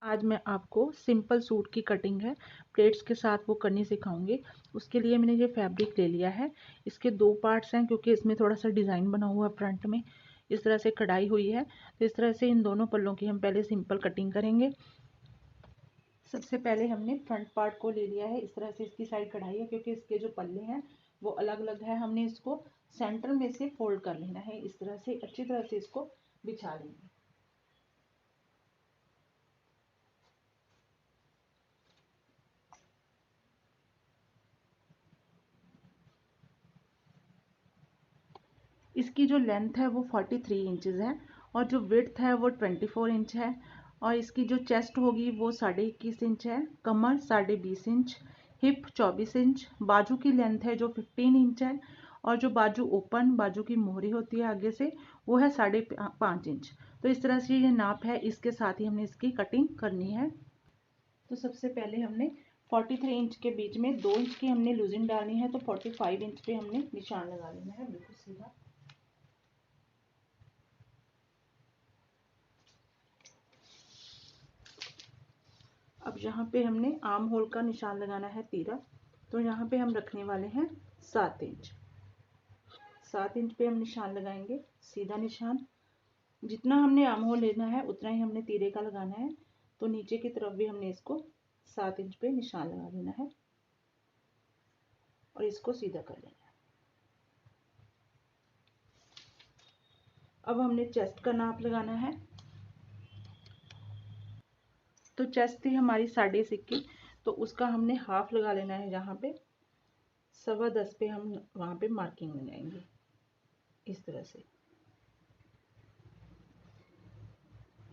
आज मैं आपको सिंपल सूट की कटिंग है प्लेट्स के साथ वो करनी सिखाऊंगी। उसके लिए मैंने ये फैब्रिक ले लिया है। इसके दो पार्ट्स हैं क्योंकि इसमें थोड़ा सा डिज़ाइन बना हुआ है फ्रंट में, इस तरह से कढ़ाई हुई है। तो इस तरह से इन दोनों पल्लों की हम पहले सिंपल कटिंग करेंगे। सबसे पहले हमने फ्रंट पार्ट को ले लिया है। इस तरह से इसकी साइड कढ़ाई है क्योंकि इसके जो पल्ले हैं वो अलग अलग है। हमने इसको सेंटर में से फोल्ड कर लेना है। इस तरह से अच्छी तरह से इसको बिछा लेंगे। इसकी जो लेंथ है वो 43 इंचज़ है और जो विड्थ है वो 24 इंच है। और इसकी जो चेस्ट होगी वो 21.5 इंच है, कमर 20.5 इंच, हिप 24 इंच, बाजू की लेंथ है जो 15 इंच है और जो बाजू ओपन बाजू की मोहरी होती है आगे से वो है 5.5 इंच। तो इस तरह से ये नाप है, इसके साथ ही हमने इसकी कटिंग करनी है। तो सबसे पहले हमने 43 इंच के बीच में 2 इंच की हमने लूजिंग डालनी है। तो 45 इंच पे हमने निशान लगा लेना है बिल्कुल सीधा। अब यहाँ पे हमने आर्म होल का निशान लगाना है तीरा। तो यहाँ पे हम रखने वाले हैं 7 इंच। 7 इंच पे हम निशान लगाएंगे, सीधा निशान। जितना हमने आर्म होल लेना है उतना ही हमने तीरे का लगाना है। तो नीचे की तरफ भी हमने इसको 7 इंच पे निशान लगा देना है और इसको सीधा कर लेना है। अब हमने चेस्ट का नाप लगाना है। तो चेस्ट थी हमारी 10.5 तो उसका हमने हाफ लगा लेना है। जहाँ पे 10.25 पे हम वहाँ पे मार्किंग लगाएंगे इस तरह से।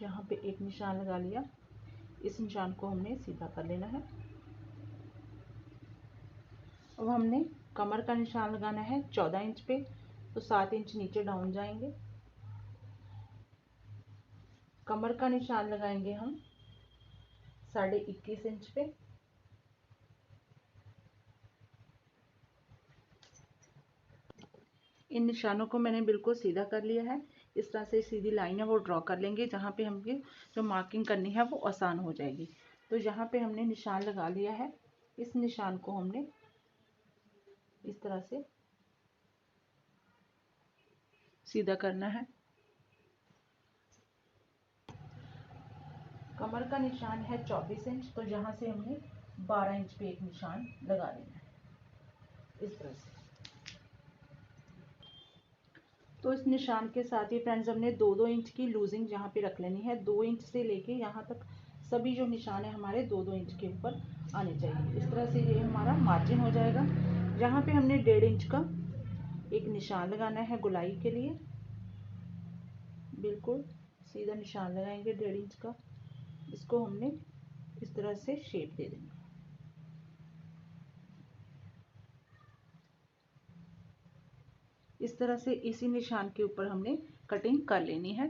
यहाँ पे एक निशान लगा लिया, इस निशान को हमने सीधा कर लेना है। अब हमने कमर का निशान लगाना है 14 इंच पे। तो 7 इंच नीचे डाउन जाएंगे। कमर का निशान लगाएंगे हम 21.5 इंच पे। इन निशानों को मैंने बिल्कुल सीधा कर लिया है। इस तरह से सीधी लाइन है वो ड्रॉ कर लेंगे जहाँ पे हमें जो मार्किंग करनी है वो आसान हो जाएगी। तो यहाँ पे हमने निशान लगा लिया है। इस निशान को हमने इस तरह से सीधा करना है। कमर का निशान है 24 इंच। तो यहाँ से हमने 12 इंच पे एक निशान लगा लेना है इस तरह से। तो इस निशान के साथ ही फ्रेंड्स हमने 2-2 इंच की लूजिंग यहाँ पे रख लेनी है। 2 इंच से लेके यहाँ तक सभी जो निशान है हमारे 2-2 इंच के ऊपर आने चाहिए। इस तरह से ये हमारा मार्जिन हो जाएगा। यहाँ पे हमने 1.5 इंच का एक निशान लगाना है गुलाई के लिए। बिल्कुल सीधा निशान लगाएंगे 1.5 इंच का। इसको हमने इस तरह से शेप दे देंगे। इस तरह से इसी निशान के ऊपर हमने कटिंग कर लेनी है।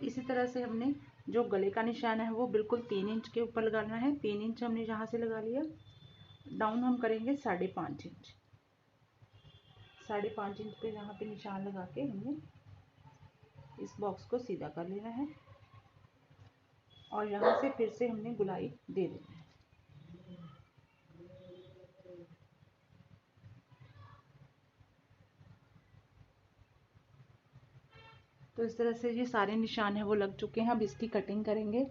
इसी तरह से हमने जो गले का निशान है वो बिल्कुल 3 इंच के ऊपर लगाना है। 3 इंच हमने यहाँ से लगा लिया, डाउन हम करेंगे 5.5 इंच। 5.5 इंच पे यहाँ पे निशान लगा के हमने इस बॉक्स को सीधा कर लेना है और यहाँ से फिर से हमने गुलाई दे देना है। तो इस तरह से ये सारे निशान है वो लग चुके हैं। अब इसकी कटिंग करेंगे।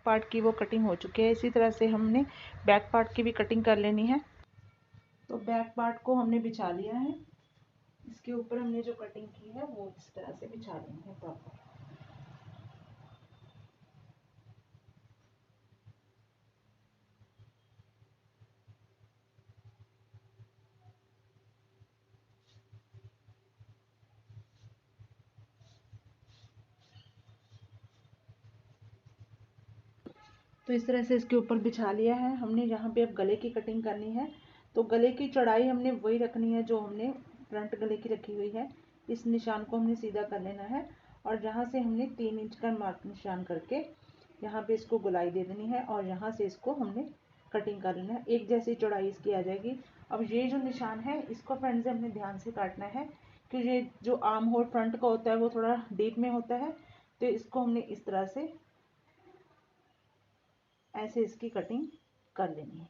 पार्ट की वो कटिंग हो चुकी है। इसी तरह से हमने बैक पार्ट की भी कटिंग कर लेनी है। तो बैक पार्ट को हमने बिछा लिया है। इसके ऊपर हमने जो कटिंग की है वो इस तरह से बिछा लेनी है प्रॉपर। तो इस तरह से इसके ऊपर बिछा लिया है हमने। यहाँ पे अब गले की कटिंग करनी है। तो गले की चौड़ाई हमने वही रखनी है जो हमने फ्रंट गले की रखी हुई है। इस निशान को हमने सीधा कर लेना है और जहाँ से हमने 3 इंच का मार्क निशान करके यहाँ पे इसको गोलाई दे देनी है और यहाँ से इसको हमने कटिंग कर लेना है। एक जैसी चौड़ाई इसकी आ जाएगी। अब ये जो निशान है इसको फ्रेंड्स हमने ध्यान से काटना है क्योंकि ये जो आर्म होल फ्रंट का होता है वो थोड़ा डीप में होता है, तो इसको हमने इस तरह से ऐसे इसकी कटिंग कर लेनी है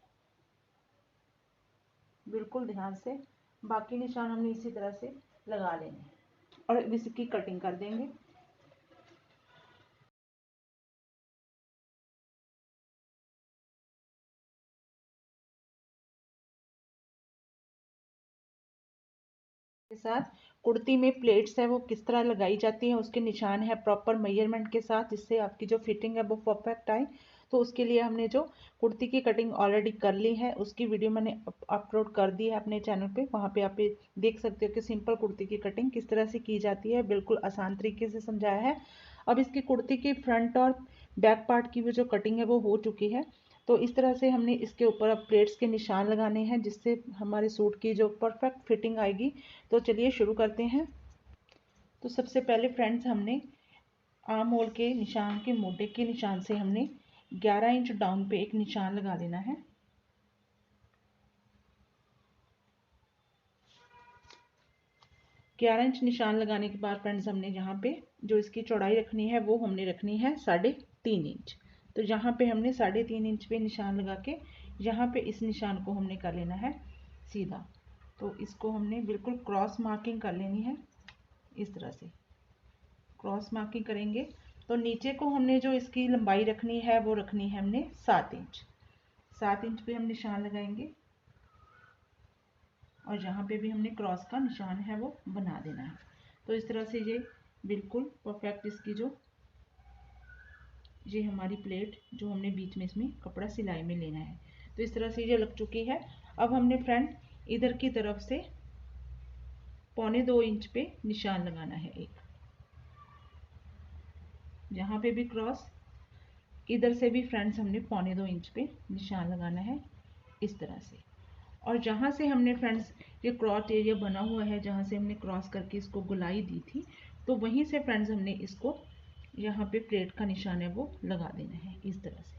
बिल्कुल ध्यान से। बाकी निशान हमने इसी तरह से लगा लेने हैं और इसकी कटिंग कर देंगे। के साथ कुर्ती में प्लेट्स है वो किस तरह लगाई जाती है, उसके निशान है प्रॉपर मेजरमेंट के साथ, जिससे आपकी जो फिटिंग है वो परफेक्ट आए। तो उसके लिए हमने जो कुर्ती की कटिंग ऑलरेडी कर ली है उसकी वीडियो मैंने अपलोड कर दी है अपने चैनल पे, वहाँ पे आप देख सकते हो कि सिंपल कुर्ती की कटिंग किस तरह से की जाती है, बिल्कुल आसान तरीके से समझाया है। अब इसकी कुर्ती की फ्रंट और बैक पार्ट की भी जो कटिंग है वो हो चुकी है। तो इस तरह से हमने इसके ऊपर अब प्लेट्स के निशान लगाने हैं जिससे हमारे सूट की जो परफेक्ट फिटिंग आएगी। तो चलिए शुरू करते हैं। तो सबसे पहले फ्रेंड्स हमने आर्म होल के निशान के मोटे के निशान से हमने 11 इंच डाउन पे एक निशान लगा लेना है। 11 इंच निशान लगाने के बाद फ्रेंड्स हमने यहाँ पे जो इसकी चौड़ाई रखनी है वो हमने रखनी है 3.5 इंच। तो यहाँ पे हमने 3.5 इंच पे निशान लगा के यहाँ पे इस निशान को हमने कर लेना है सीधा। तो इसको हमने बिल्कुल क्रॉस मार्किंग कर लेनी है इस तरह से क्रॉस मार्किंग करेंगे। तो नीचे को हमने जो इसकी लंबाई रखनी है वो रखनी है हमने 7 इंच। 7 इंच पे हम निशान लगाएंगे और यहाँ पे भी हमने क्रॉस का निशान है वो बना देना है। तो इस तरह से ये बिल्कुल परफेक्ट इसकी जो ये हमारी प्लेट जो हमने बीच में इसमें कपड़ा सिलाई में लेना है, तो इस तरह से ये लग चुकी है। अब हमने फ्रेंड इधर की तरफ से 1.25 इंच पे निशान लगाना है एक, यहाँ पे भी क्रॉस, इधर से भी फ्रेंड्स हमने 1.25 इंच पे निशान लगाना है इस तरह से। और जहाँ से हमने फ्रेंड्स ये क्रॉस एरिया बना हुआ है जहाँ से हमने क्रॉस करके इसको गुलाई दी थी, तो वहीं से फ्रेंड्स हमने इसको यहाँ पे प्लेट का निशान है वो लगा देना है इस तरह से।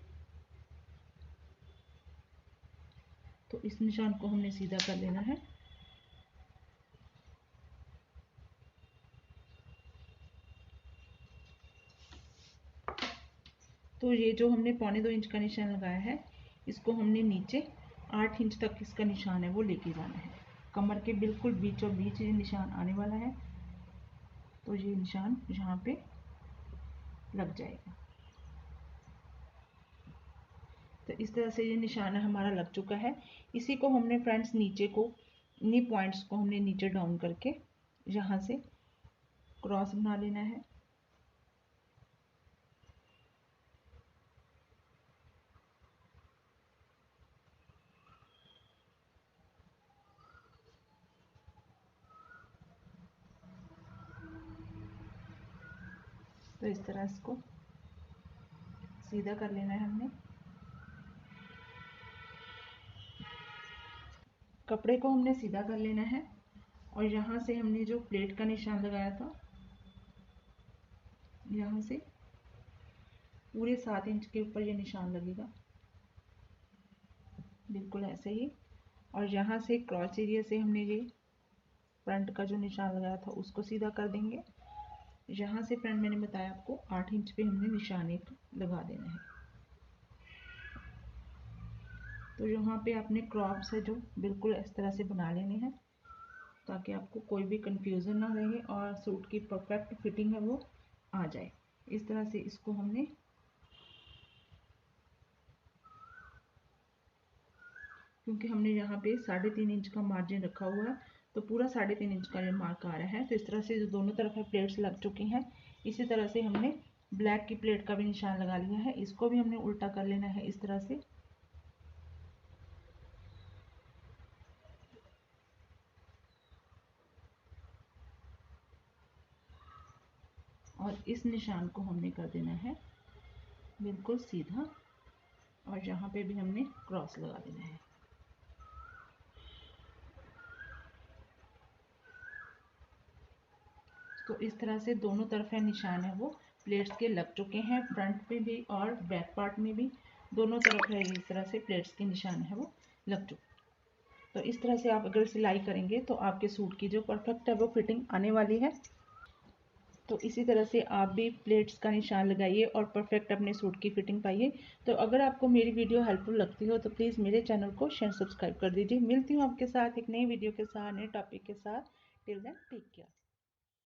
तो इस निशान को हमने सीधा कर लेना है। तो ये जो हमने 1.25 इंच का निशान लगाया है इसको हमने नीचे 8 इंच तक इसका निशान है वो लेके जाना है। कमर के बिल्कुल बीचों बीच ये निशान आने वाला है, तो ये निशान यहाँ पे लग जाएगा। तो इस तरह से ये निशान हमारा लग चुका है। इसी को हमने फ्रेंड्स नीचे को इन्हीं पॉइंट्स को हमने नीचे डाउन करके यहाँ से क्रॉस बना लेना है। तो इस तरह इसको सीधा कर लेना है हमने। कपड़े को हमने सीधा कर लेना है और यहाँ से हमने जो प्लेट का निशान लगाया था यहाँ से पूरे 7 इंच के ऊपर ये निशान लगेगा बिल्कुल ऐसे ही। और यहाँ से क्रॉस एरिया से हमने ये फ्रंट का जो निशान लगाया था उसको सीधा कर देंगे। यहाँ से फ्रेंड मैंने बताया आपको 8 इंच पे हमने निशान एक लगा देना है। तो यहाँ पे आपने क्रॉप्स है जो बिल्कुल इस तरह से बना लेने हैं ताकि आपको कोई भी कंफ्यूजन ना रहे और सूट की परफेक्ट फिटिंग है वो आ जाए। इस तरह से इसको हमने क्योंकि हमने यहाँ पे 3.5 इंच का मार्जिन रखा हुआ है तो पूरा 3.5 इंच का ये मार्क आ रहा है। तो इस तरह से जो दोनों तरफ है प्लेट्स लग चुकी हैं। इसी तरह से हमने ब्लैक की प्लेट का भी निशान लगा लिया है, इसको भी हमने उल्टा कर लेना है इस तरह से। और इस निशान को हमने कर देना है बिल्कुल सीधा और यहाँ पे भी हमने क्रॉस लगा देना है। तो इस तरह से दोनों तरफ है निशान है वो प्लेट्स के लग चुके हैं, फ्रंट पे भी और बैक पार्ट में भी दोनों तरफ है इस तरह से प्लेट्स के निशान है वो लग चुके। तो इस तरह से आप अगर सिलाई करेंगे तो आपके सूट की जो परफेक्ट है वो फिटिंग आने वाली है। तो इसी तरह से आप भी प्लेट्स का निशान लगाइए और परफेक्ट अपने सूट की फिटिंग पाइए। तो अगर आपको मेरी वीडियो हेल्पफुल लगती हो तो प्लीज़ मेरे चैनल को शेयर सब्सक्राइब कर दीजिए। मिलती हूँ आपके साथ एक नई वीडियो के साथ, नए टॉपिक के साथ। Till then take care.